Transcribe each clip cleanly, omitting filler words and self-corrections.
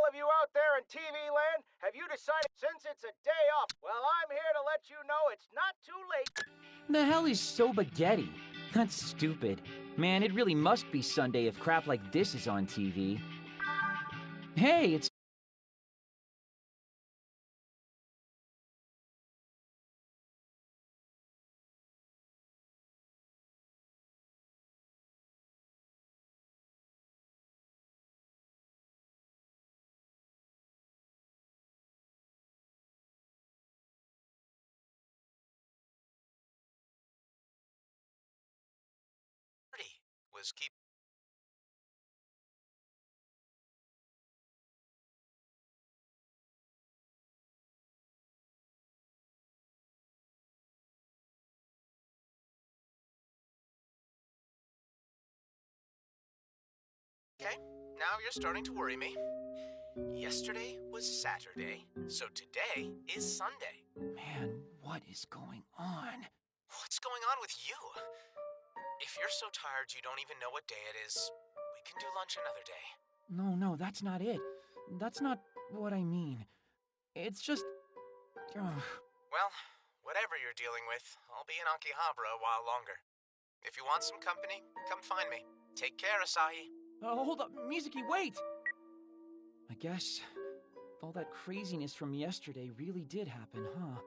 all of you out there in TV land, have you decided since it's a day off? Well, I'm here to let you know it's not too late. The hell is Sobagetti? That's stupid. Man, it really must be Sunday if crap like this is on TV. Hey, it's... Was keep. Okay, now you're starting to worry me. Yesterday was Saturday, so today is Sunday. Man, what is going on? What's going on with you? If you're so tired you don't even know what day it is, we can do lunch another day. No, that's not it. That's not what I mean. It's just... Well, whatever you're dealing with, I'll be in Akihabara a while longer. If you want some company, come find me. Take care, Asahi. Hold up, Mizuki, wait! I guess all that craziness from yesterday really did happen, huh?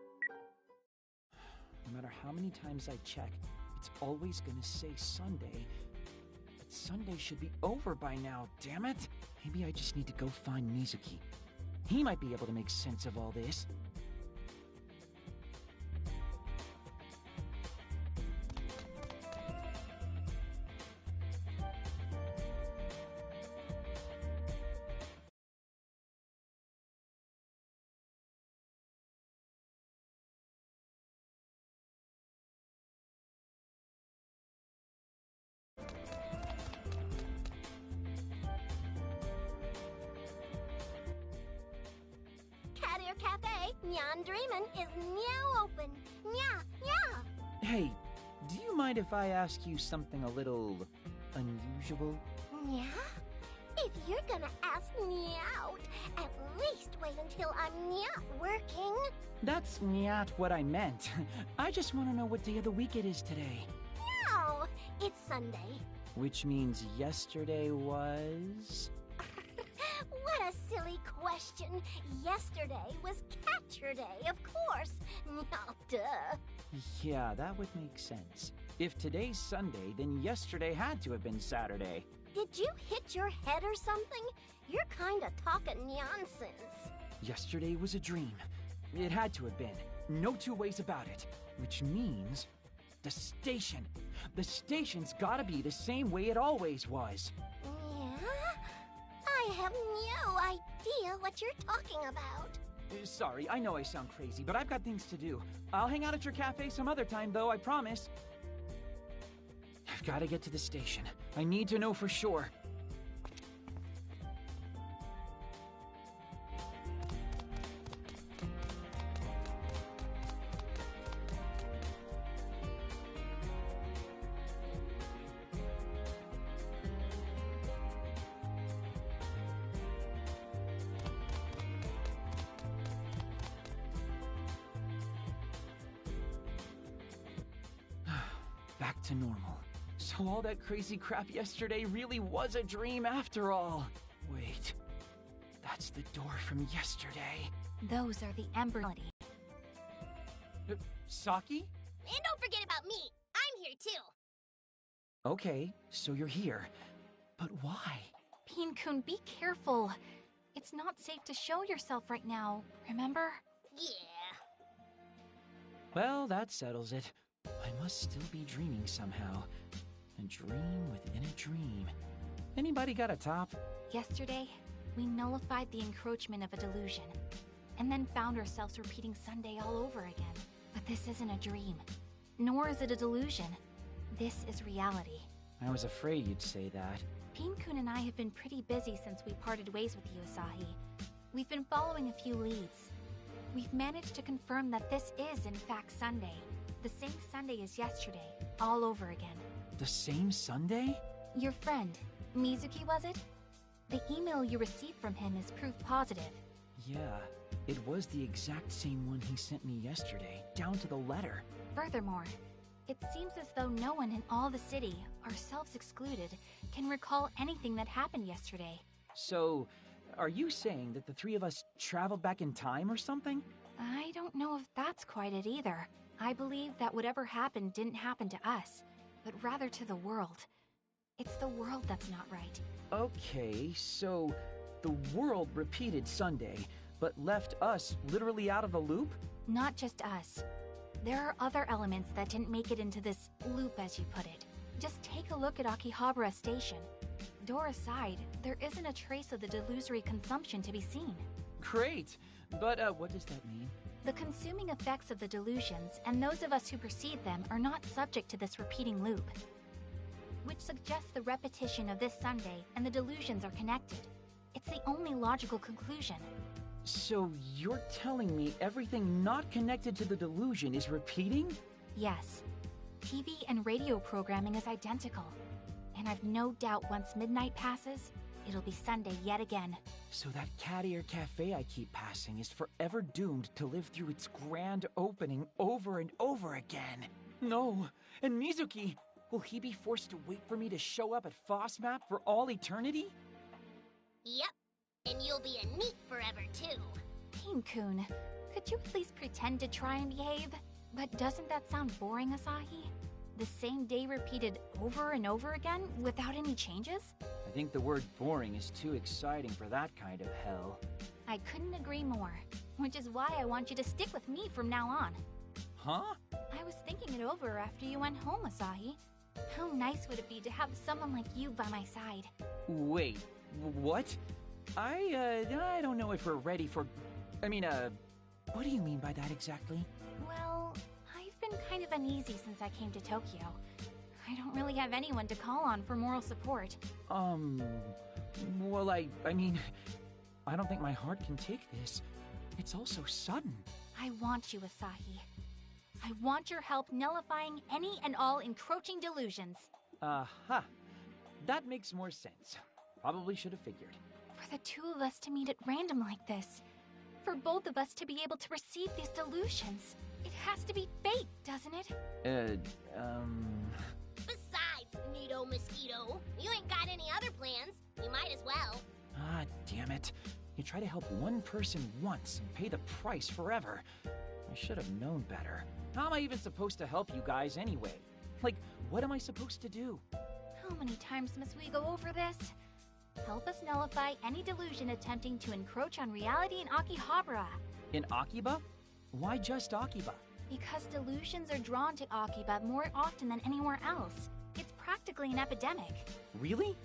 No matter how many times I check, it's always gonna say Sunday. But Sunday should be over by now, damn it! Maybe I just need to go find Mizuki. He might be able to make sense of all this. Cat Ear Cafe, Nyan Dreamin' is now open. Yeah. Hey, do you mind if I ask you something a little unusual? Yeah? If you're gonna ask me out, at least wait until I'm not working. That's not what I meant. I just want to know what day of the week it is today. No, it's Sunday. Which means yesterday was... What a silly question. Yesterday was Catcher Day, of course. No, duh. Yeah, that would make sense. If today's Sunday, then yesterday had to have been Saturday. Did you hit your head or something? You're kinda talking nonsense. Yesterday was a dream. It had to have been. No two ways about it. Which means... the station. The station's gotta be the same way it always was. Yeah? I have no idea what you're talking about. Sorry, I know I sound crazy, but I've got things to do. I'll hang out at your cafe some other time, though, I promise. I've got to get to the station. I need to know for sure. Back to normal. So all that crazy crap yesterday really was a dream after all. Wait, that's the door from yesterday. Those are the Ember. Saki? And don't forget about me. I'm here too. Okay, so you're here. But why? Pin-kun, be careful. It's not safe to show yourself right now, remember? Yeah. Well, that settles it. I must still be dreaming somehow. A dream within a dream. Anybody got a top? Yesterday, we nullified the encroachment of a delusion, and then found ourselves repeating Sunday all over again. But this isn't a dream, nor is it a delusion. This is reality. I was afraid you'd say that. Pin-kun and I have been pretty busy since we parted ways with you, Asahi. We've been following a few leads. We've managed to confirm that this is, in fact, Sunday. The same Sunday as yesterday, all over again. The same Sunday? Your friend, Mizuki, was it? The email you received from him is proof positive. Yeah, it was the exact same one he sent me yesterday, down to the letter. Furthermore, it seems as though no one in all the city, ourselves excluded, can recall anything that happened yesterday. So, are you saying that the three of us traveled back in time or something? I don't know if that's quite it either. I believe that whatever happened didn't happen to us, but rather to the world. It's the world that's not right. Okay, so the world repeated Sunday, but left us literally out of the loop? Not just us. There are other elements that didn't make it into this loop, as you put it. Just take a look at AKIBA'S station. Door aside, there isn't a trace of the delusory consumption to be seen. Great! But, what does that mean? The consuming effects of the delusions, and those of us who perceive them, are not subject to this repeating loop, which suggests the repetition of this Sunday and the delusions are connected. It's the only logical conclusion. So you're telling me everything not connected to the delusion is repeating? Yes. TV and radio programming is identical. And I've no doubt once midnight passes, it'll be Sunday yet again. So that cat ear cafe I keep passing is forever doomed to live through its grand opening over and over again. No! And Mizuki! Will he be forced to wait for me to show up at FOSMAP for all eternity? Yep. And you'll be a neat forever, too. Pain-kun, could you at least pretend to try and behave? But doesn't that sound boring, Asahi? The same day repeated over and over again without any changes? I think the word boring is too exciting for that kind of hell. I couldn't agree more, which is why I want you to stick with me from now on. Huh? I was thinking it over after you went home, Asahi. How nice would it be to have someone like you by my side? Wait, what? I don't know if we're ready for... what do you mean by that exactly? Well, I've been kind of uneasy since I came to Tokyo. I don't really have anyone to call on for moral support. Well, I don't think my heart can take this. It's all so sudden. I want you, Asahi. I want your help nullifying any and all encroaching delusions. Aha. That makes more sense. Probably should have figured. For the two of us to meet at random like this. For both of us to be able to receive these delusions. It has to be fate, doesn't it? Besides, Neato Mosquito, you ain't got any other plans. You might as well. Ah, damn it. You try to help one person once and pay the price forever. I should have known better. How am I even supposed to help you guys anyway? Like, what am I supposed to do? How many times must we go over this? Help us nullify any delusion attempting to encroach on reality in Akihabara. In Akiba? Why just Akiba? Because delusions are drawn to Akiba more often than anywhere else. It's practically an epidemic. Really?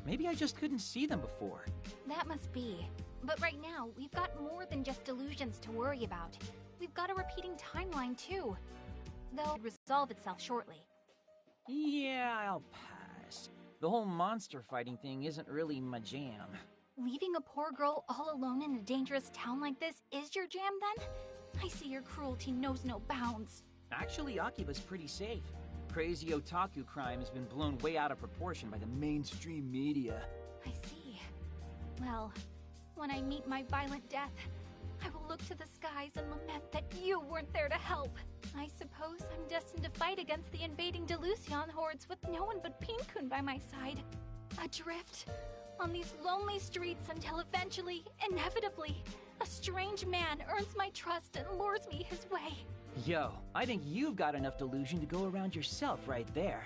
Maybe I just couldn't see them before. That must be. But right now, we've got more than just delusions to worry about. We've got a repeating timeline, too. Though it'll resolve itself shortly. Yeah, I'll pass. The whole monster fighting thing isn't really my jam. Leaving a poor girl all alone in a dangerous town like this is your jam, then? I see your cruelty knows no bounds. Actually, Akiba's pretty safe. Crazy otaku crime has been blown way out of proportion by the mainstream media. I see. Well, when I meet my violent death, I will look to the skies and lament that you weren't there to help. I suppose I'm destined to fight against the invading Delusion hordes with no one but Pin-kun by my side. Adrift on these lonely streets until eventually, inevitably, a strange man earns my trust and lures me his way. Yo, I think you've got enough delusion to go around yourself right there.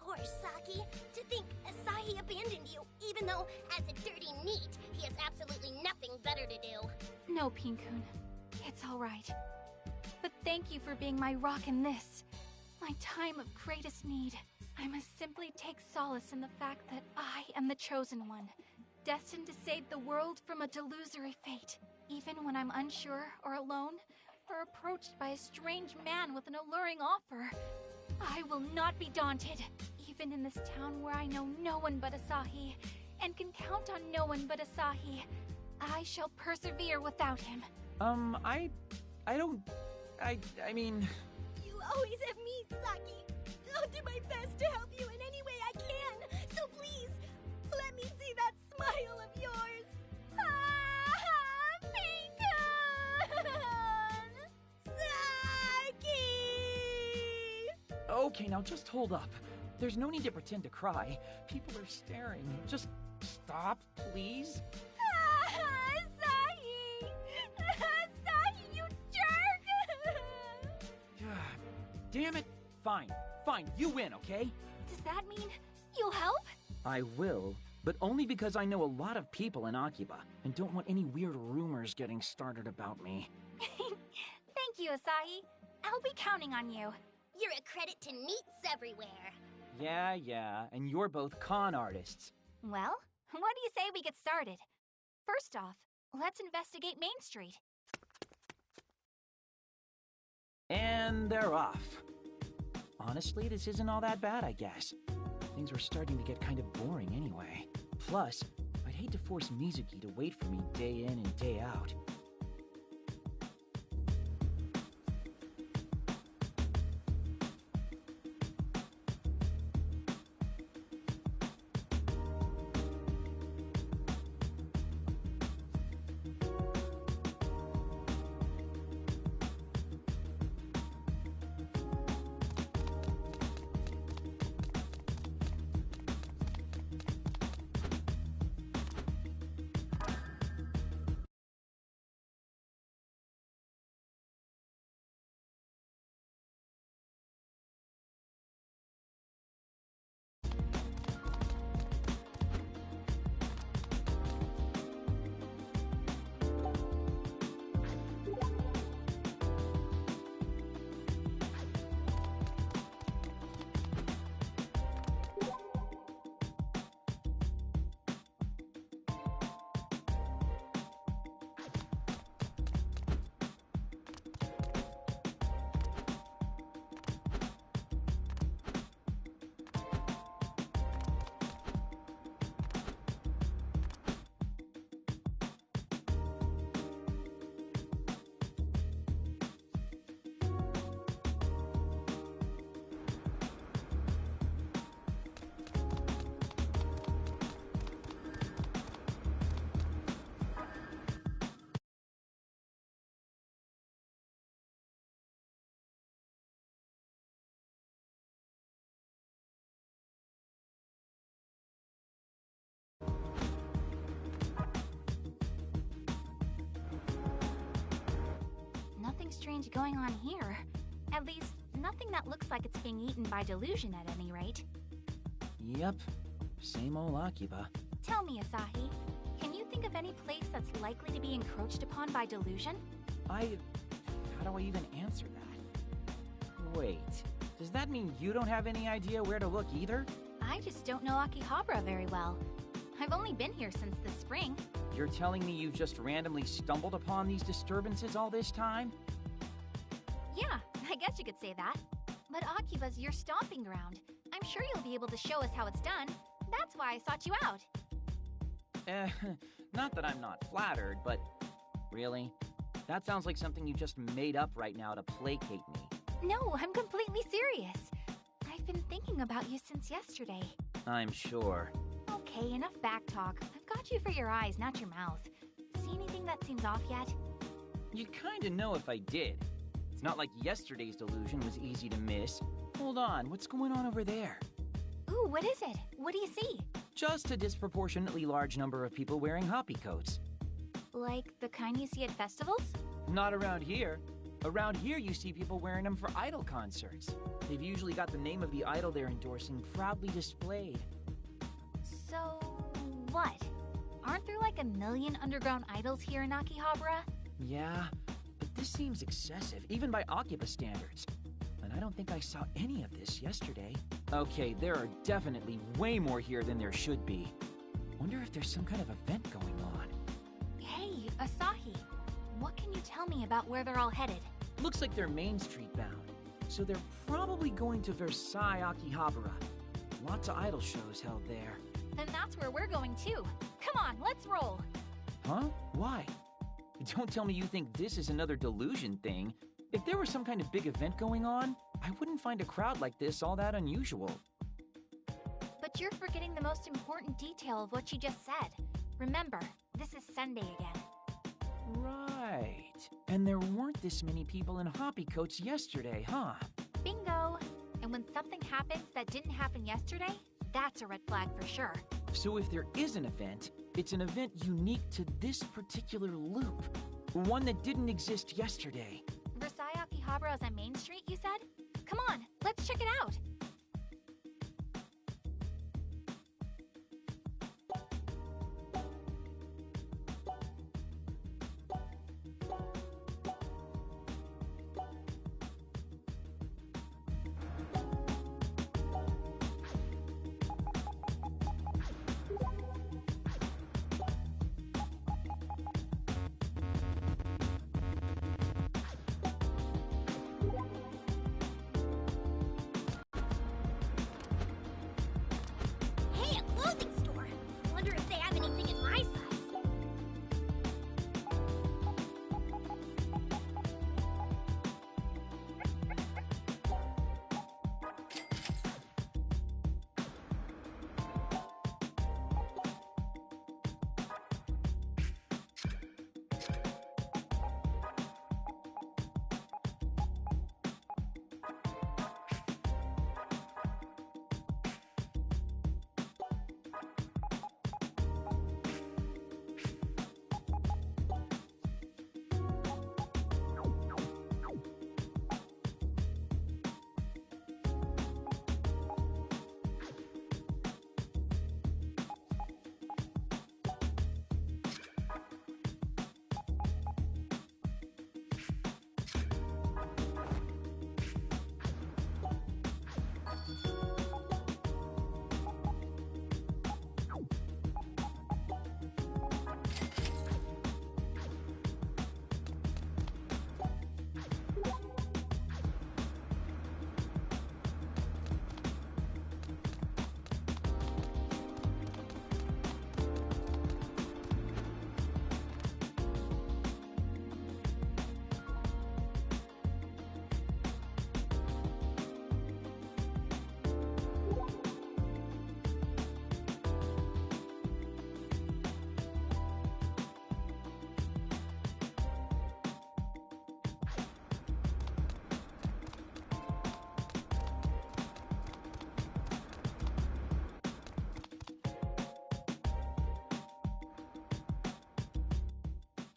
Poor Saki, to think Asahi abandoned you, even though, as a dirty NEET, he has absolutely nothing better to do. No, Pin-kun. It's all right. But thank you for being my rock in this, my time of greatest need. I must simply take solace in the fact that I am the chosen one, destined to save the world from a delusory fate. Even when I'm unsure or alone, or approached by a strange man with an alluring offer, I will not be daunted. Even in this town where I know no one but Asahi, and can count on no one but Asahi, I shall persevere without him. I mean... You always have me, Saki. I'll do my best to help you in any way I can. So please, let me see that smile of Okay, now just hold up. There's no need to pretend to cry. People are staring. Just stop, please. Asahi! Asahi, you jerk! God damn it. Fine, you win, okay? Does that mean you'll help? I will, but only because I know a lot of people in Akiba and don't want any weird rumors getting started about me. Thank you, Asahi. I'll be counting on you. You're a credit to Neats everywhere. Yeah, and you're both con artists. Well, what do you say we get started? First off, let's investigate Main Street. And they're off. Honestly, this isn't all that bad, I guess. Things were starting to get kind of boring anyway. Plus, I'd hate to force Mizuki to wait for me day in and day out. Nothing strange going on here. At least, nothing that looks like it's being eaten by delusion at any rate. Yep, same old Akiba. Tell me, Asahi, can you think of any place that's likely to be encroached upon by delusion? How do I even answer that? Wait, does that mean you don't have any idea where to look either? I just don't know Akihabara very well. I've only been here since the spring. You're telling me you've just randomly stumbled upon these disturbances all this time? Yeah, I guess you could say that. But Akiba's your stomping ground. I'm sure you'll be able to show us how it's done. That's why I sought you out. Not that I'm not flattered, but really? That sounds like something you just made up right now to placate me. No, I'm completely serious. I've been thinking about you since yesterday. I'm sure. Okay, enough back talk. I've got you for your eyes, not your mouth. See anything that seems off yet? You'd kinda know if I did. It's not like yesterday's delusion was easy to miss. Hold on, what's going on over there? Ooh, what is it? What do you see? Just a disproportionately large number of people wearing hoppy coats. Like the kind you see at festivals? Not around here. Around here you see people wearing them for idol concerts. They've usually got the name of the idol they're endorsing proudly displayed. So, what? Aren't there like 1 million underground idols here in Akihabara? Yeah, but this seems excessive, even by Akiba standards. And I don't think I saw any of this yesterday. Okay, there are definitely way more here than there should be. Wonder if there's some kind of event going on. Hey, Asahi, what can you tell me about where they're all headed? Looks like they're Main Street bound. So they're probably going to Versailles Akihabara. Lots of idol shows held there. Then that's where we're going too. Come on, let's roll. Huh? Why? Don't tell me you think this is another delusion thing. If there was some kind of big event going on, I wouldn't find a crowd like this all that unusual. But you're forgetting the most important detail of what you just said. Remember, this is Sunday again. Right. And there weren't this many people in hoppy coats yesterday, huh? Bingo! And when something happens that didn't happen yesterday, that's a red flag for sure. So if there is an event, it's an event unique to this particular loop. One that didn't exist yesterday. Versailles Akihabara is on Main Street, you said? Come on, let's check it out. Hey, a clothing store! Wonder if they have anything in my size.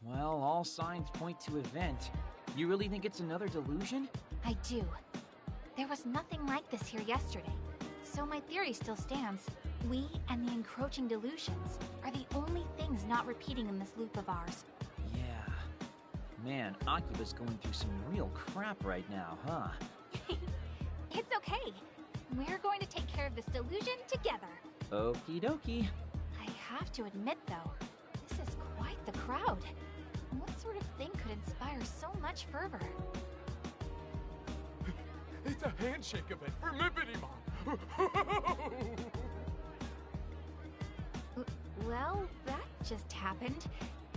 Well, all signs point to event. You really think it's another delusion? I do. There was nothing like this here yesterday, so my theory still stands. We and the encroaching delusions are the only things not repeating in this loop of ours. Yeah. Man, Akiba's going through some real crap right now, huh? It's okay. We're going to take care of this delusion together. Okie dokie. I have to admit, though, this is quite the crowd. What sort of thing could inspire so much fervor? It's a handshake event for Mippity-Mom! Well, that just happened.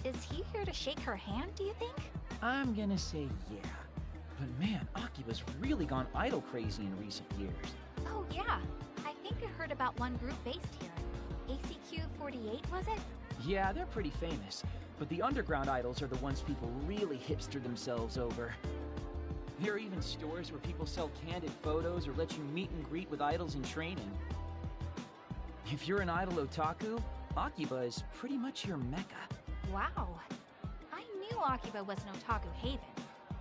Is he here to shake her hand, do you think? I'm gonna say yeah. But man, Akiba's really gone idol crazy in recent years. Oh, yeah. I think I heard about one group based here. AKIBA'S, was it? Yeah, they're pretty famous. But the underground idols are the ones people really hipster themselves over. There are even stores where people sell candid photos or let you meet and greet with idols in training. If you're an idol otaku, Akiba is pretty much your mecca. Wow. I knew Akiba was an otaku haven,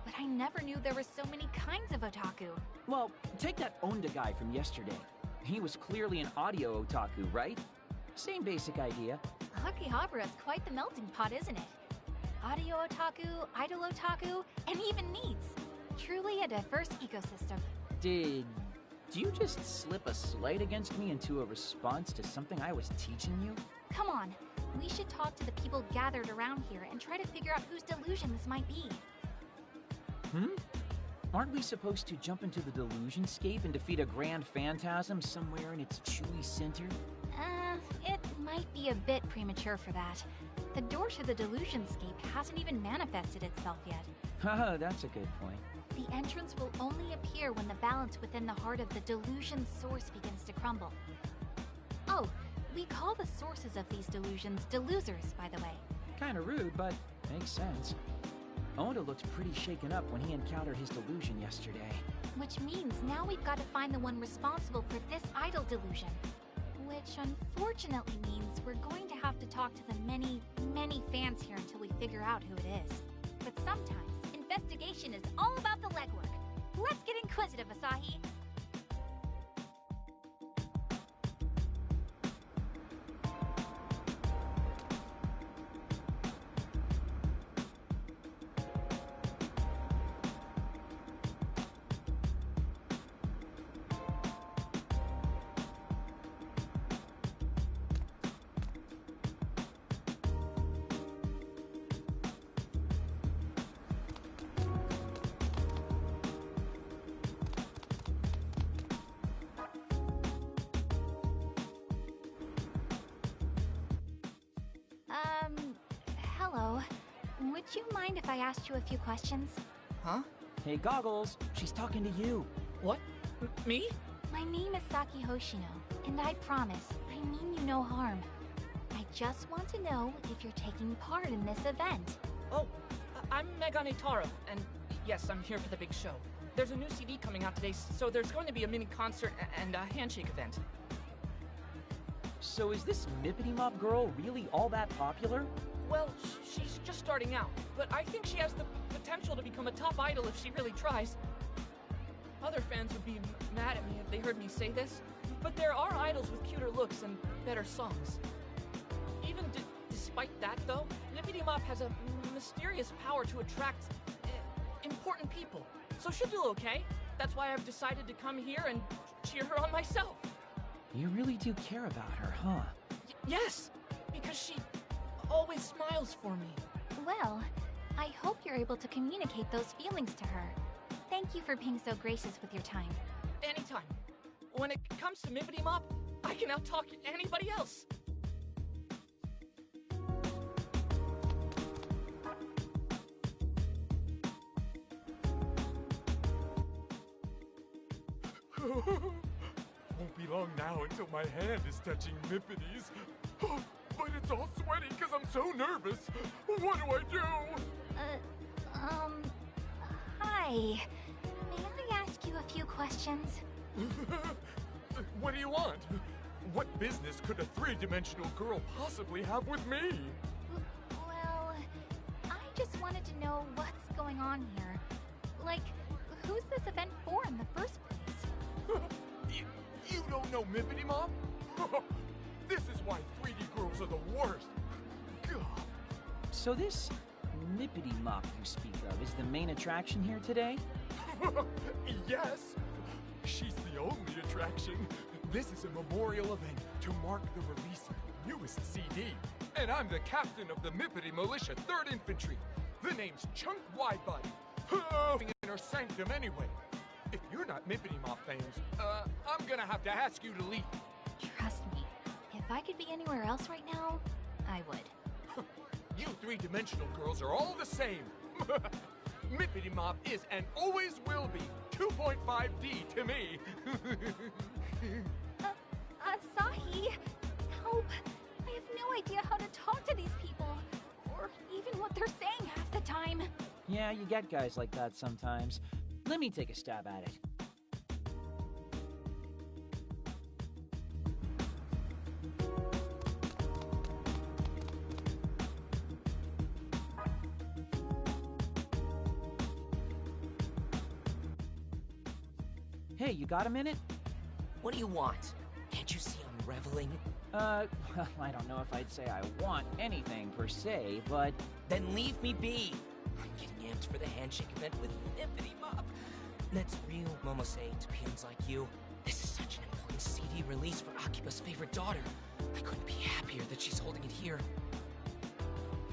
but I never knew there were so many kinds of otaku. Well, take that Onda guy from yesterday. He was clearly an audio otaku, right? Same basic idea. Akihabara is quite the melting pot, isn't it? Audio otaku, idol otaku, and even needs. Truly a diverse ecosystem. Did you just slip a slight against me into a response to something I was teaching you? Come on, we should talk to the people gathered around here and try to figure out whose delusion this might be. Aren't we supposed to jump into the delusionscape and defeat a grand phantasm somewhere in its chewy center? It might be a bit premature for that. The door to the delusionscape hasn't even manifested itself yet. Haha, that's a good point. The entrance will only appear when the balance within the heart of the delusion source begins to crumble. Oh, we call the sources of these delusions delusers, by the way. Kinda rude, but makes sense. Onda looked pretty shaken up when he encountered his delusion yesterday. Which means now we've got to find the one responsible for this idol delusion. Which unfortunately means we're going to have to talk to the many, many fans here until we figure out who it is. But sometimes, investigation is all about the legwork. Let's get inquisitive, Asahi. Hello. Would you mind if I asked you a few questions? Huh? Hey, Goggles, she's talking to you. What? Me? My name is Saki Hoshino, and I promise, I mean you no harm. I just want to know if you're taking part in this event. Oh, I'm Megane Taro, and yes, I'm here for the big show. There's a new CD coming out today, so there's going to be a mini concert and a handshake event. So is this Mippity Mop girl really all that popular? Well, she's just starting out, but I think she has the potential to become a top idol if she really tries. Other fans would be mad at me if they heard me say this, but there are idols with cuter looks and better songs. Even despite that, though, Mippity Mop has a mysterious power to attract important people. So she'll do okay. That's why I've decided to come here and cheer her on myself. You really do care about her, huh? Yes, because she always smiles for me. Well, I hope you're able to communicate those feelings to her. Thank you for being so gracious with your time. Anytime. When it comes to Mippity Mop, I can outtalk anybody else. Won't be long now until my hand is touching Mippity's. But it's all sweaty because I'm so nervous. What do I do? Hi. May I ask you a few questions? What do you want? What business could a three-dimensional girl possibly have with me? Well, I just wanted to know what's going on here. Like, who's this event for in the first place? You don't know Mippity Mop? This is why 3D girls are the worst. God. So this Mippity Mop you speak of is the main attraction here today? Yes. She's the only attraction. This is a memorial event to mark the release of the newest CD. And I'm the captain of the Mippity Militia 3rd Infantry. The name's Chunk Widebody. In her sanctum anyway. If you're not Mippity Mop fans, I'm gonna have to ask you to leave. Trust me, if I could be anywhere else right now, I would. You three-dimensional girls are all the same. Mippity Mop is and always will be 2.5D to me. Asahi, help! I have no idea how to talk to these people, or even what they're saying half the time. Yeah, you get guys like that sometimes. Let me take a stab at it. Hey, you got a minute? What do you want? Can't you see I'm reveling? Well, I don't know if I'd say I want anything per se, but... Then leave me be. I'm getting amped for the handshake event with Mippity Mop. That's real momose to peons like you. This is such an important CD release for AKIBA'S favorite daughter. I couldn't be happier that she's holding it here.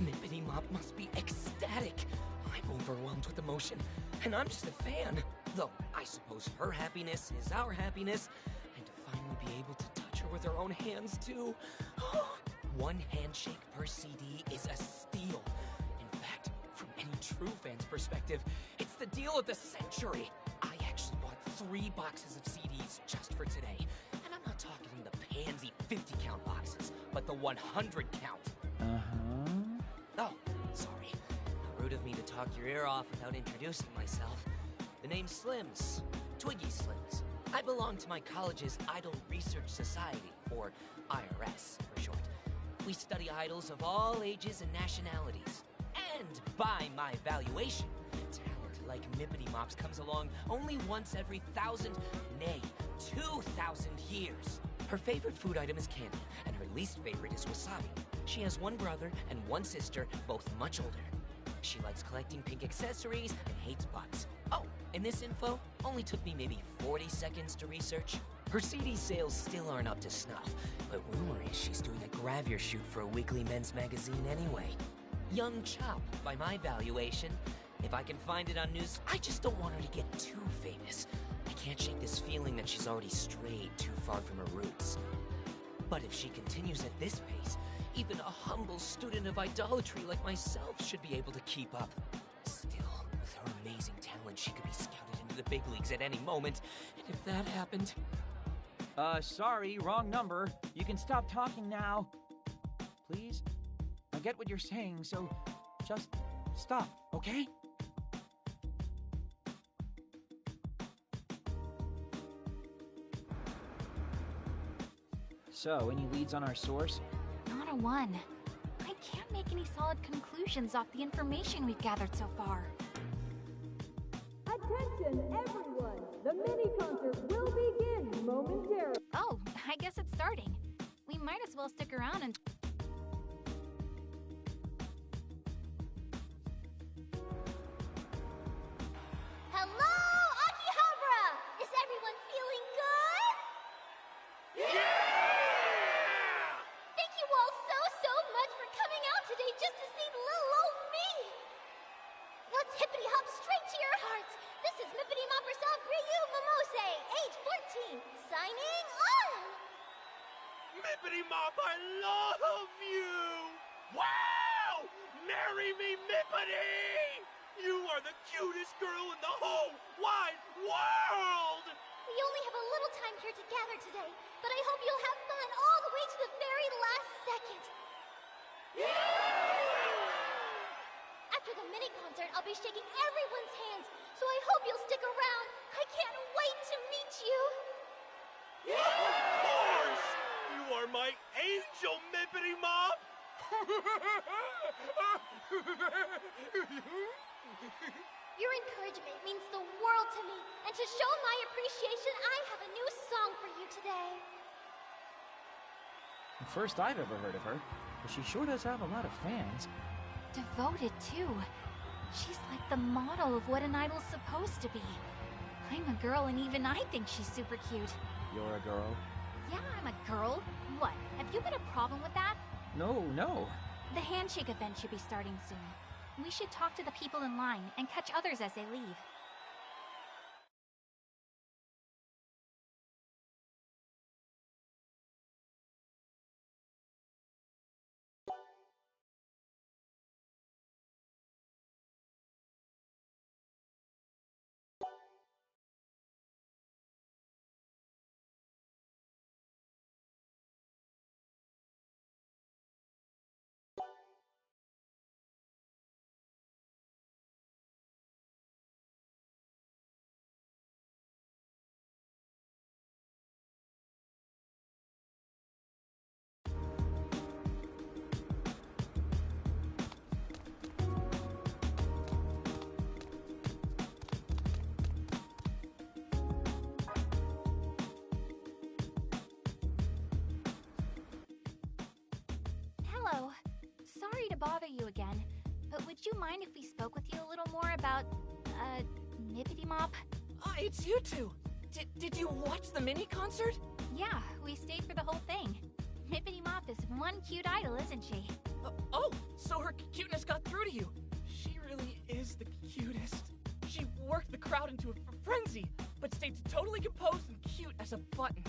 Mippity Mop must be ecstatic. I'm overwhelmed with emotion, and I'm just a fan. Though, I suppose her happiness is our happiness, and to finally be able to touch her with her own hands, too. One handshake per CD is a steal. In fact, from any true fan's perspective, it's the deal of the century. I actually bought 3 boxes of CDs just for today. And I'm not talking the pansy 50-count boxes, but the 100 count. Uh-huh. Oh, sorry. How rude of me to talk your ear off without introducing myself. The name's Slims. Twiggy Slings. I belong to my college's Idol Research Society, or IRS for short. We study idols of all ages and nationalities. And by my valuation, talent like Mippity Mops comes along only once every 1,000, nay, 2,000 years. Her favorite food item is candy, and her least favorite is wasabi. She has one brother and one sister, both much older. She likes collecting pink accessories and hates butts. Oh, and this info only took me maybe 40 seconds to research. Her CD sales still aren't up to snuff, but rumor is she's doing a gravure shoot for a weekly men's magazine anyway. Young chop, by my valuation. If I can find it on news, I just don't want her to get too famous. I can't shake this feeling that she's already strayed too far from her roots. But if she continues at this pace, even a humble student of idolatry like myself should be able to keep up. Still, with her amazing talent, she could be scouted into the big leagues at any moment. And if that happened... Sorry, wrong number. You can stop talking now. Please? I get what you're saying, so just stop, okay? So, any leads on our source? Not a one. I can't make any solid conclusions off the information we've gathered so far. Attention, everyone! The mini-concert will begin momentarily. Oh, I guess it's starting. We might as well stick around and... Hello, Akihabara! Is everyone feeling good? Yeah! Thank you all so much for coming out today just to see little old me! Let's hippity hop straight to your hearts! This is Mippity Mop herself, Ryu Momose, age 14, signing on! Mippity Mop, I love you! Wow! Marry me, Mippity! You are the cutest girl in the whole wide world! We only have a little time here to gather today, but I hope you'll have fun all the way to the very last second. After the mini-concert, I'll be shaking everyone's hands, so I hope you'll stick around. I can't wait to meet you. Of course! You are my angel, Mippity Mop! Your encouragement means the world to me, and to show my appreciation, I have a new song for you today. The first I've ever heard of her, but she sure does have a lot of fans. Devoted, too. She's like the model of what an idol's supposed to be. I'm a girl, and even I think she's super cute. You're a girl? Yeah, I'm a girl. What, have you got a problem with that? No. The handshake event should be starting soon. We should talk to the people in line and catch others as they leave. Hello. Sorry to bother you again, but would you mind if we spoke with you a little more about, Mippity Mop? It's you two! Did you watch the mini-concert? Yeah, we stayed for the whole thing. Mippity Mop is one cute idol, isn't she? Oh, so her cuteness got through to you. She really is the cutest. She worked the crowd into a frenzy, but stayed totally composed and cute as a button.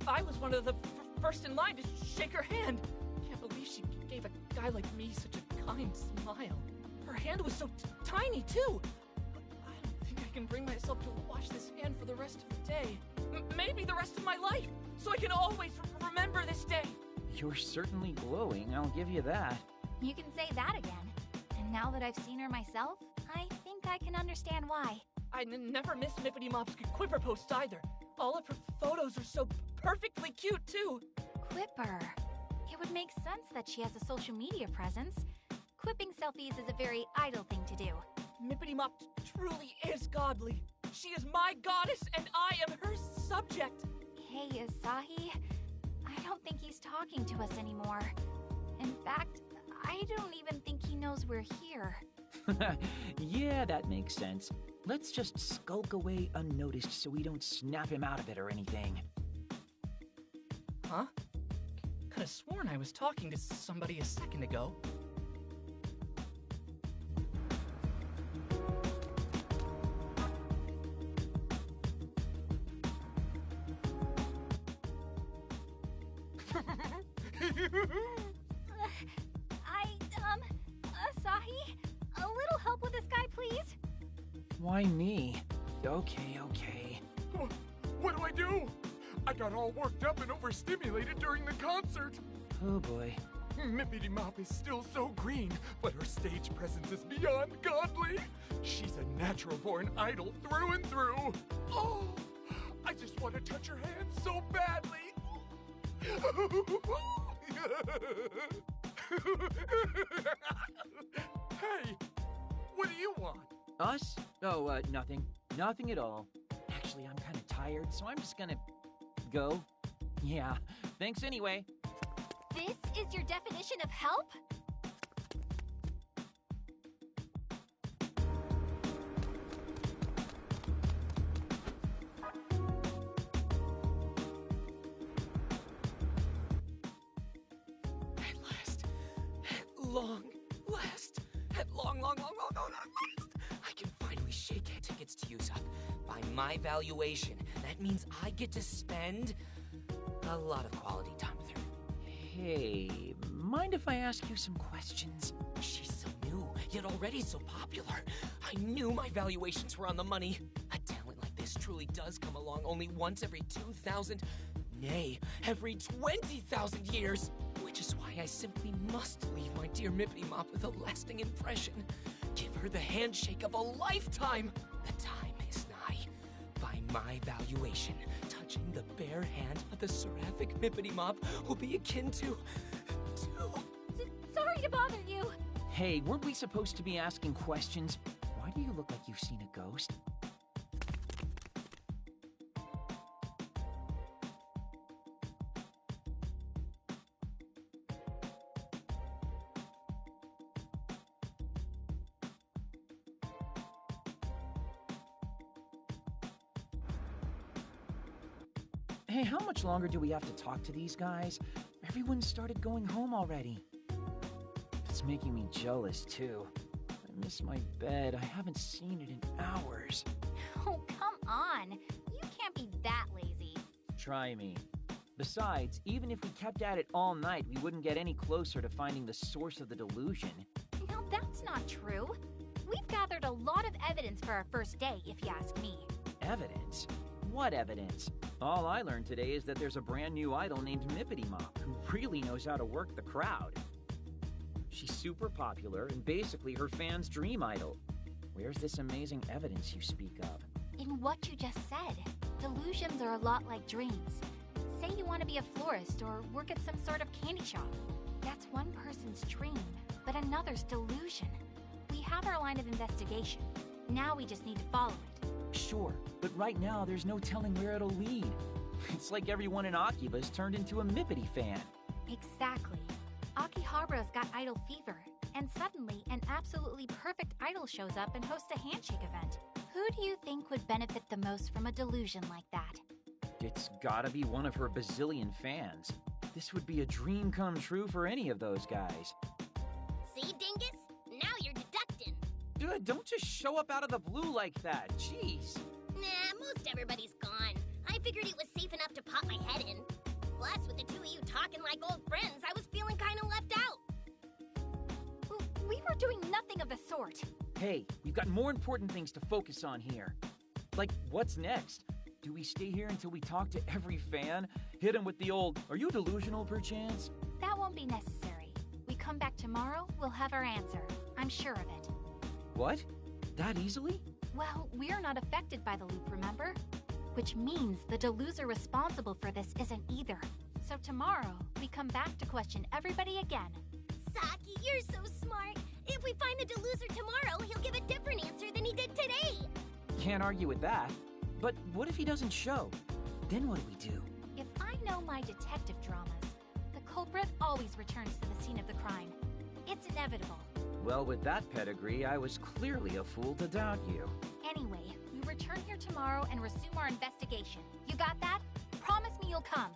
I was one of the first in line to shake her hand. Can't believe she gave a guy like me such a kind smile. Her hand was so tiny, too. I don't think I can bring myself to wash this hand for the rest of the day. Maybe the rest of my life, so I can always remember this day. You're certainly glowing, I'll give you that. You can say that again. And now that I've seen her myself, I think I can understand why. I never miss Mippity Mop's Quipper posts either. All of her photos are so perfectly cute, too. Quipper. It would make sense that she has a social media presence. Quipping selfies is a very idle thing to do. Mippity Mop truly is godly. She is my goddess, and I am her subject. Hey, Asahi. I don't think he's talking to us anymore. In fact, I don't even think he knows we're here. Yeah, that makes sense. Let's just skulk away unnoticed so we don't snap him out of it or anything. Huh? Could have sworn I was talking to somebody a second ago. Asahi? A little help with this guy, please? Why me? Okay. What do I do? I got all worked up and overstimulated during the concert. Oh boy. Mippity Mop is still so green, but her stage presence is beyond godly. She's a natural-born idol through and through. Oh, I just want to touch her hand so badly. Hey, what do you want? Us? Oh, nothing. Nothing at all. Actually, I'm kind of tired, so I'm just gonna go. Yeah, thanks anyway. This is your definition of help? At long last, I can finally shake tickets to use up. By my valuation, that means I get to spend a lot of quality time with her. Hey, mind if I ask you some questions? She's so new, yet already so popular. I knew my valuations were on the money. A talent like this truly does come along only once every 2,000, nay, every 20,000 years. Which is why I simply must leave my dear Mippity Mop with a lasting impression. Give her the handshake of a lifetime. The time is nigh. By my valuation, touching the bare hand of the seraphic Mippity Mop will be akin to... Sorry to bother you. Hey, weren't we supposed to be asking questions? Why do you look like you've seen a ghost? Hey, how much longer do we have to talk to these guys? Everyone started going home already. It's making me jealous, too. I miss my bed. I haven't seen it in hours. Oh, come on. You can't be that lazy. Try me. Besides, even if we kept at it all night, we wouldn't get any closer to finding the source of the delusion. No, that's not true. We've gathered a lot of evidence for our first day, if you ask me. Evidence? What evidence? All I learned today is that there's a brand new idol named Mippity Mop who really knows how to work the crowd. She's super popular and basically her fans' dream idol. Where's this amazing evidence you speak of? In what you just said, delusions are a lot like dreams. Say you want to be a florist or work at some sort of candy shop. That's one person's dream, but another's delusion. We have our line of investigation. Now we just need to follow it. Sure, but right now there's no telling where it'll lead. It's like everyone in AKIBA'S turned into a Mippity fan. Exactly. AKIBA'S got idol fever, and suddenly an absolutely perfect idol shows up and hosts a handshake event. Who do you think would benefit the most from a delusion like that? It's gotta be one of her bazillion fans. This would be a dream come true for any of those guys. See, Dingus? Now you're deducting. Dude, don't just show up out of the blue like that. Jeez. Nah, most everybody's gone. I figured it was safe enough to pop my head in. Plus, with the two of you talking like old friends, I was feeling kind of left out. We were doing nothing of the sort. Hey, we've got more important things to focus on here. Like, what's next? Do we stay here until we talk to every fan? Hit him with the old, "Are you delusional, perchance?" That won't be necessary. We come back tomorrow, we'll have our answer. I'm sure of it. What? That easily? Well, we're not affected by the loop, remember? Which means the deluser responsible for this isn't either. So tomorrow, we come back to question everybody again. Saki, you're so smart. If we find the deluser tomorrow, he'll give a different answer than he did today. Can't argue with that. But what if he doesn't show? Then what do we do? If I know my detective dramas, the culprit always returns to the scene of the crime. It's inevitable. Well, with that pedigree, I was clearly a fool to doubt you. Anyway, we return here tomorrow and resume our investigation. You got that? Promise me you'll come.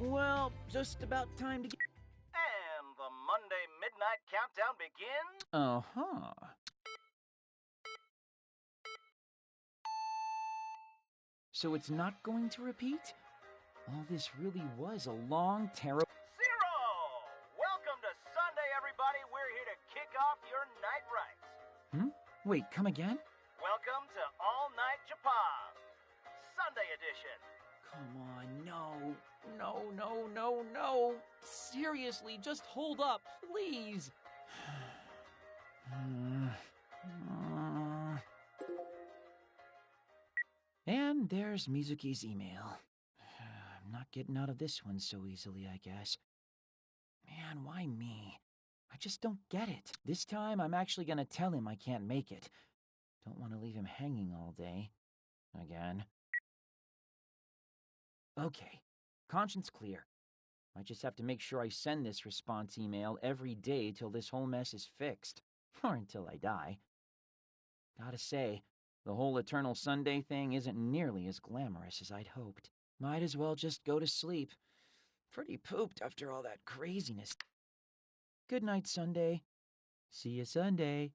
Well, just about time to get... And the Monday Midnight Countdown begins. Uh-huh. So it's not going to repeat? All this really was a long, terrible... Zero! Welcome to Sunday, everybody. We're here to kick off your night rights. Wait, come again? Welcome to All Night Japan, Sunday edition. Come on, no. No. Seriously, just hold up, please. And there's Mizuki's email. I'm not getting out of this one so easily, I guess. Man, why me? I just don't get it. This time, I'm actually gonna tell him I can't make it. Don't want to leave him hanging all day. Again. Okay, conscience clear. I just have to make sure I send this response email every day till this whole mess is fixed. Or until I die. Gotta say, the whole Eternal Sunday thing isn't nearly as glamorous as I'd hoped. Might as well just go to sleep. Pretty pooped after all that craziness. Good night, Sunday. See you Sunday.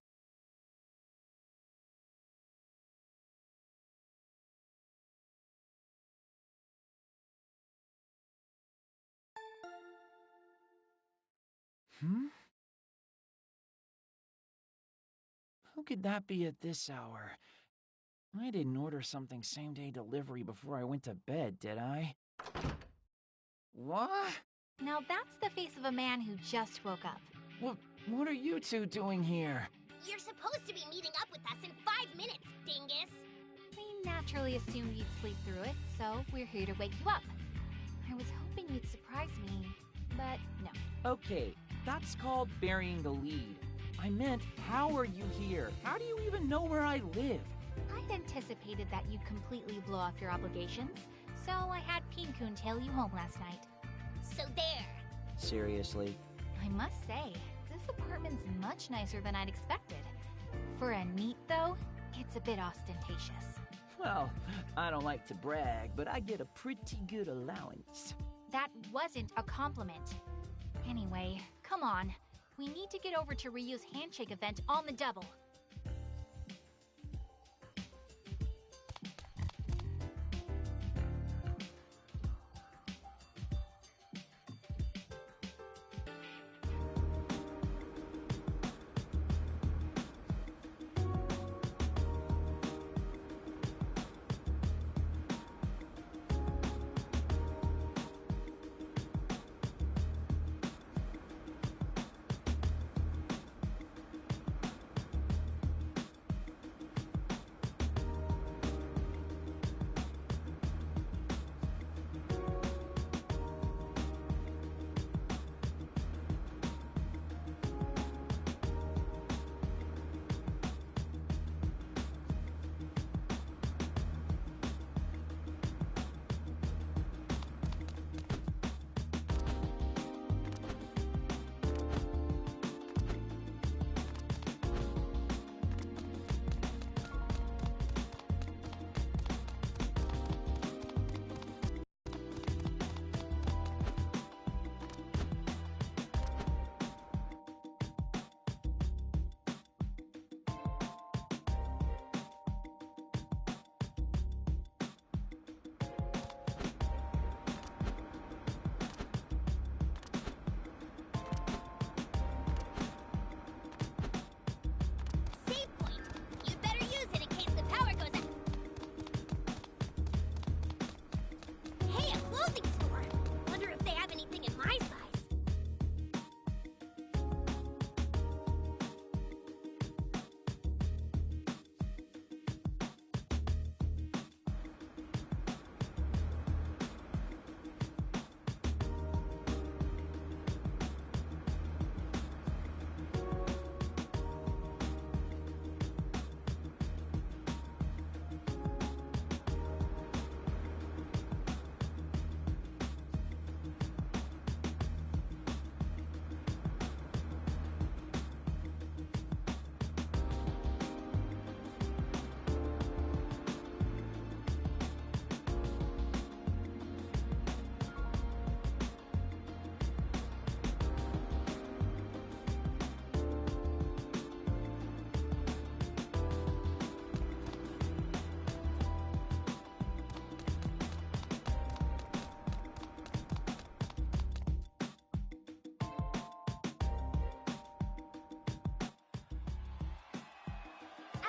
Who could that be at this hour? I didn't order something same-day delivery before I went to bed, did I? What? Now that's the face of a man who just woke up. What are you two doing here? You're supposed to be meeting up with us in 5 minutes, dingus! We naturally assumed you'd sleep through it, so we're here to wake you up. I was hoping you'd surprise me, but no. Okay, that's called burying the lead. I meant, how are you here? How do you even know where I live? I'd anticipated that you'd completely blow off your obligations, so I had Pin-kun tail you home last night. So there! Seriously? I must say, this apartment's much nicer than I'd expected. For a neat, though, it's a bit ostentatious. Well, I don't like to brag, but I get a pretty good allowance. That wasn't a compliment. Anyway, come on. We need to get over to Ryu's handshake event on the double.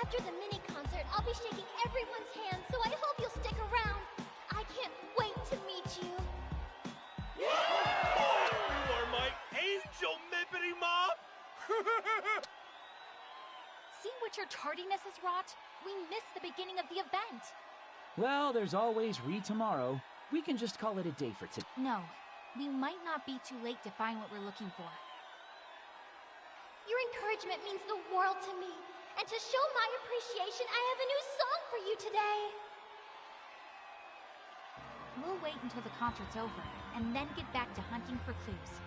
After the mini concert, I'll be shaking everyone's hands, so I hope you'll stick around. I can't wait to meet you. You are my angel, Mippity Mop! See what your tardiness has wrought? We missed the beginning of the event. Well, there's always tomorrow. We can just call it a day for today. No, we might not be too late to find what we're looking for. Your encouragement means the world to me. And to show my appreciation, I have a new song for you today. We'll wait until the concert's over, and then get back to hunting for clues.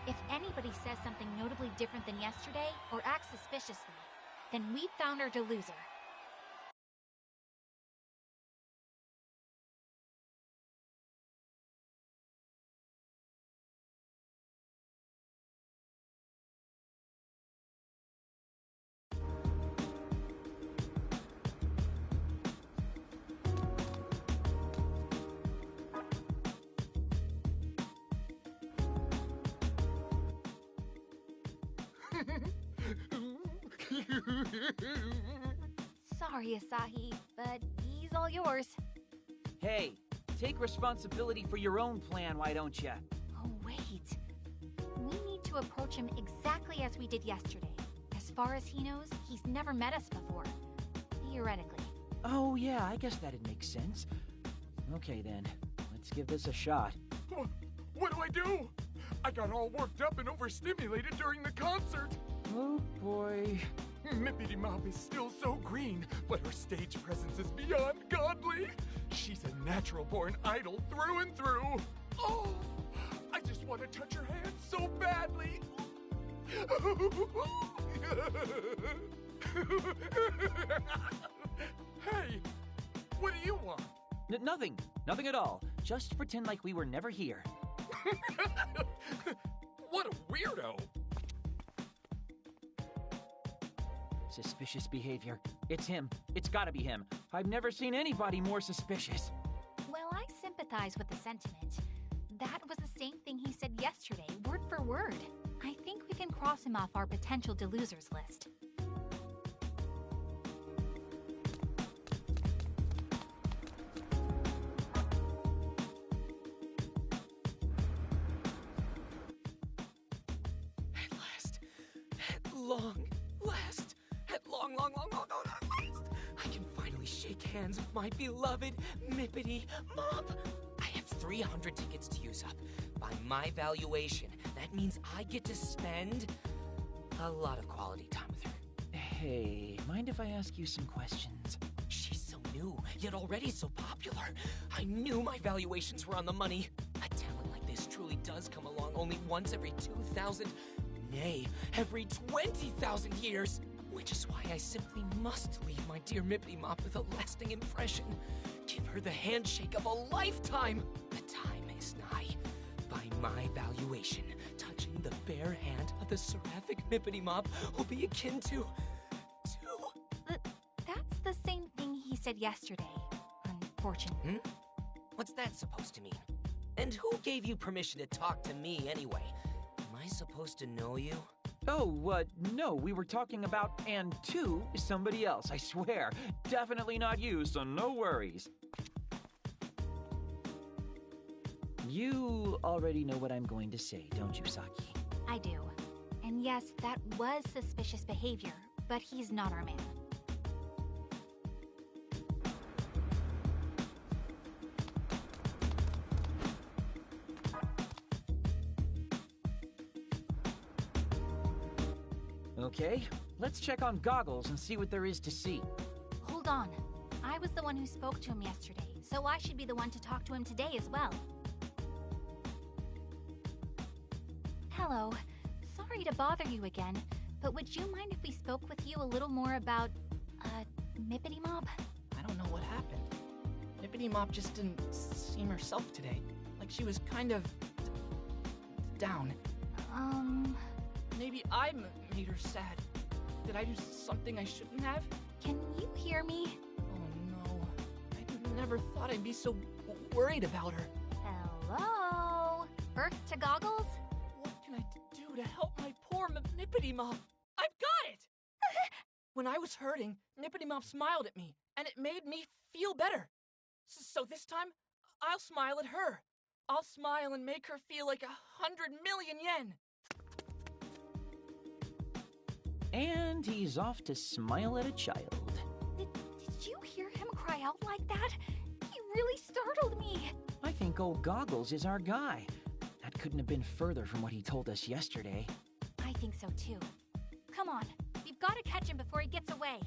If anybody says something notably different than yesterday, or acts suspiciously, then we've found our deluser. Sorry, Asahi, but he's all yours. Hey, take responsibility for your own plan, why don't ya? Oh, wait. We need to approach him exactly as we did yesterday. As far as he knows, he's never met us before. Theoretically. Oh, yeah, I guess that'd make sense. Okay, then. Let's give this a shot. What do I do? I got all worked up and overstimulated during the concert. Oh, boy. Mippity Mop is still so green, but her stage presence is beyond godly. She's a natural-born idol through and through. Oh, I just want to touch her hand so badly. Hey, what do you want? Nothing. Nothing at all. Just pretend like we were never here. What a weirdo. Suspicious behavior. It's him. It's gotta be him. I've never seen anybody more suspicious. Well, I sympathize with the sentiment. That was the same thing he said yesterday, word for word. I think we can cross him off our potential delosers list. At last. At long last. At long last. I can finally shake hands with my beloved Mippity Mop. I have 300 tickets to use up. By my valuation, that means I get to spend a lot of quality time with her. Hey, mind if I ask you some questions? She's so new, yet already so popular. I knew my valuations were on the money. A talent like this truly does come along only once every 2,000, nay, every 20,000 years. Which is why I simply must leave my dear Mippity Mop with a lasting impression. Give her the handshake of a lifetime. The time is nigh. By my valuation, touching the bare hand of the seraphic Mippity Mop will be akin to... That's the same thing he said yesterday, unfortunately. What's that supposed to mean? And who gave you permission to talk to me anyway? Am I supposed to know you? Oh, no, we were talking about and to somebody else, I swear. Definitely not you, so no worries. You already know what I'm going to say, don't you, Saki? I do. And yes, that was suspicious behavior, but he's not our man. Okay, let's check on Goggles and see what there is to see. Hold on. I was the one who spoke to him yesterday, so I should be the one to talk to him today as well. Hello. Sorry to bother you again, but would you mind if we spoke with you a little more about, Mippity Mop? I don't know what happened. Mippity Mop just didn't seem herself today. Like she was kind of... down. Maybe I made her sad. Did I do something I shouldn't have? Can you hear me? Oh no. I never thought I'd be so worried about her. Hello? Earth to Goggles? What can I do to help my poor Mippity Mop? I've got it! When I was hurting, Nippity Mop smiled at me, and it made me feel better. So this time, I'll smile at her. I'll smile and make her feel like 100 million yen. And he's off to smile at a child. Did you hear him cry out like that? He really startled me. I think old Goggles is our guy. That couldn't have been further from what he told us yesterday. I think so too. Come on, we've got to catch him before he gets away.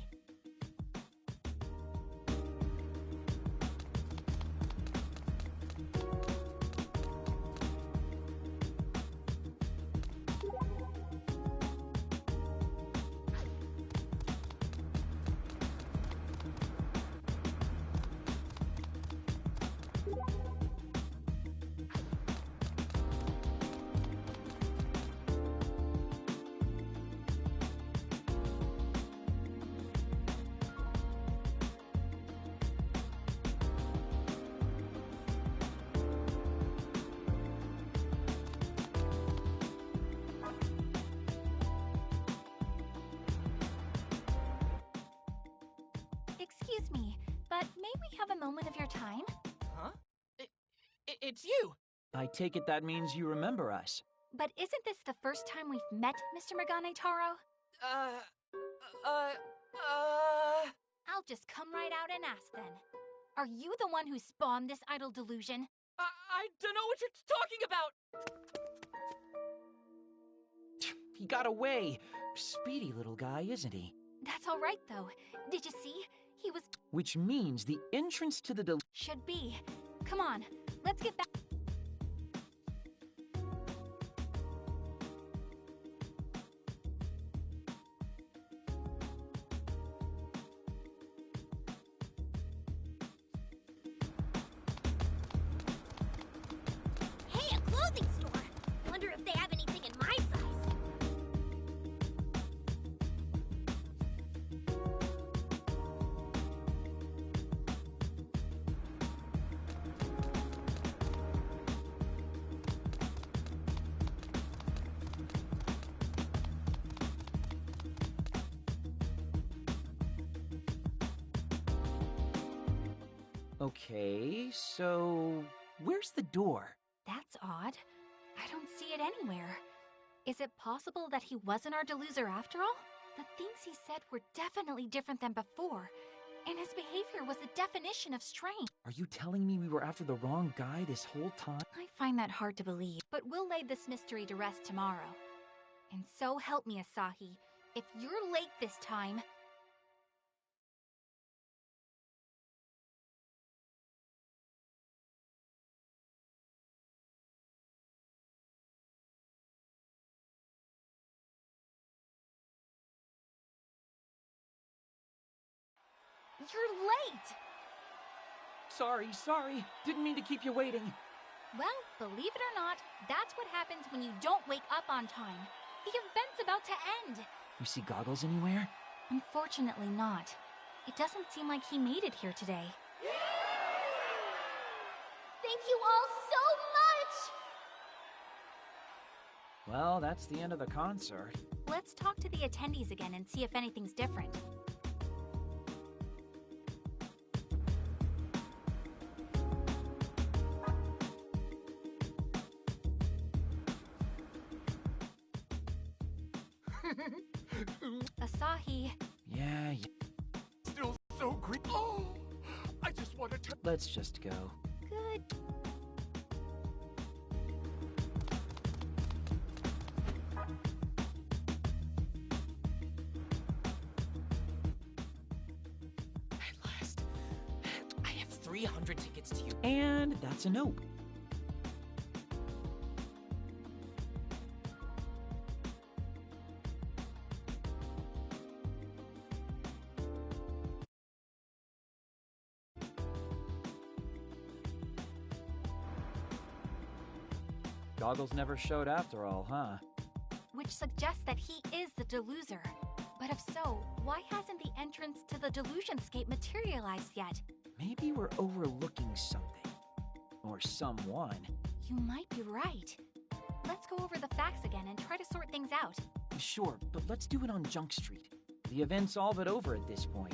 Excuse me, but may we have a moment of your time? Huh? It's you! I take it that means you remember us. But isn't this the first time we've met, Mr. Megane Taro? I'll just come right out and ask then. Are you the one who spawned this idle delusion? I don't know what you're talking about! He got away. Speedy little guy, isn't he? That's all right, though. Did you see? He was... Which means the entrance to the Should be. Come on, let's get back... Hey, a clothing store! Wonder if they have anything in my size. Okay, so where's the door? That's odd. I don't see it anywhere. Is it possible that he wasn't our deluser after all? The things he said were definitely different than before, and his behavior was the definition of strange. Are you telling me we were after the wrong guy this whole time? I find that hard to believe, but we'll lay this mystery to rest tomorrow. And so help me, Asahi, if you're late this time... You're late! Sorry. Didn't mean to keep you waiting. Well, believe it or not, that's what happens when you don't wake up on time. The event's about to end. You see Goggles anywhere? Unfortunately not. It doesn't seem like he made it here today. Thank you all so much! Well, that's the end of the concert. Let's talk to the attendees again and see if anything's different. Asahi. Yeah. Still so green. Oh, I just want to. Let's just go. Good. At last. I have 300 tickets to you. And that's a nope. Goggles never showed after all, huh? Which suggests that he is the deluser. But if so, why hasn't the entrance to the delusionscape materialized yet? Maybe we're overlooking something. Or someone. You might be right. Let's go over the facts again and try to sort things out. Sure, but let's do it on Junk Street. The event's all but over at this point.